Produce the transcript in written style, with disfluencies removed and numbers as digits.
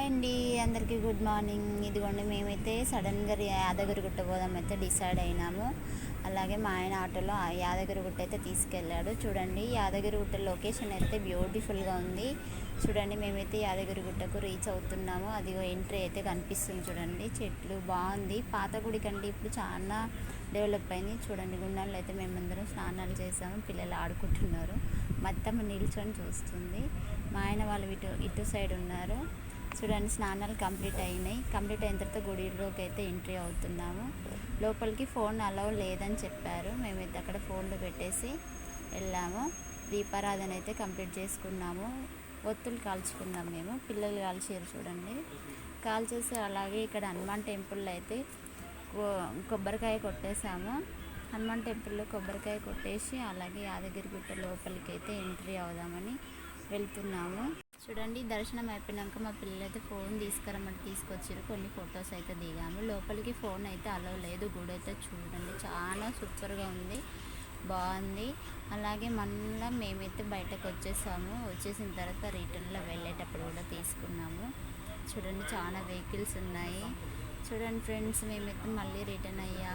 Hi అండి, అందరికీ good morning. ఇదిగోండి మేమైతే సడన్గా యాదగిరిగుట్ట పోదామైతే డిసైడ్ అయినాము. అలాగే మా ఆయన ఆటోలో యాదగిరిగుట్ట అయితే తీసుకెళ్ళాడు. చూడండి యాదగిరిగుట్ట లొకేషన్ అయితే బ్యూటిఫుల్గా ఉంది. చూడండి మేమైతే యాదగిరిగుట్టకు రీచ్ అవుతున్నాము. అదిగో ఎంట్రీ అయితే కనిపిస్తుంది. చూడండి చెట్లు బాగుంది. పాత గుడి కంటే ఇప్పుడు చాలా డెవలప్ అయింది. చూడండి గుండంలో అయితే మేమందరం స్నానాలు చేసాము. పిల్లలు ఆడుకుంటున్నారు. మొత్తం నిల్చొని చూస్తుంది. మా ఆయన వాళ్ళు ఇటు సైడ్ ఉన్నారు. చూడండి స్నానాలు కంప్లీట్ అయినాయి. కంప్లీట్ అయిన తర్వాత గుడిలోకి అయితే ఎంట్రీ అవుతున్నాము. లోపలికి ఫోన్ అలౌ లేదని చెప్పారు. మేమైతే అక్కడ ఫోన్లు పెట్టేసి వెళ్ళాము. దీపారాధన అయితే కంప్లీట్ చేసుకున్నాము. ఒత్తులు కాల్చుకున్నాం మేము. పిల్లలు కాల్చారు చూడండి. కాల్చేసి అలాగే ఇక్కడ హనుమాన్ టెంపుల్లో అయితే కొబ్బరికాయ కొట్టేసాము. హనుమాన్ టెంపుల్లో కొబ్బరికాయ కొట్టేసి అలాగే యాదగిరిగుట్ట లోపలికి అయితే ఎంట్రీ అవుదామని వెళ్తున్నాము. చూడండి దర్శనం అయిపోయినాక మా పిల్లలు అయితే ఫోన్ తీసుకురమ్మని తీసుకొచ్చారు. కొన్ని ఫొటోస్ అయితే దిగాము. లోపలికి ఫోన్ అయితే అలౌ లేదు. గుడి అయితే చూడండి చాలా సూపర్గా ఉంది, బాగుంది. అలాగే మళ్ళీ మేమైతే బయటకు వచ్చేసాము. వచ్చేసిన తర్వాత రిటర్న్లో వెళ్ళేటప్పుడు కూడా తీసుకున్నాము. చూడండి చాలా వెహికల్స్ ఉన్నాయి. చూడండి ఫ్రెండ్స్, మేమైతే మళ్ళీ రిటర్న్ అయ్యాము.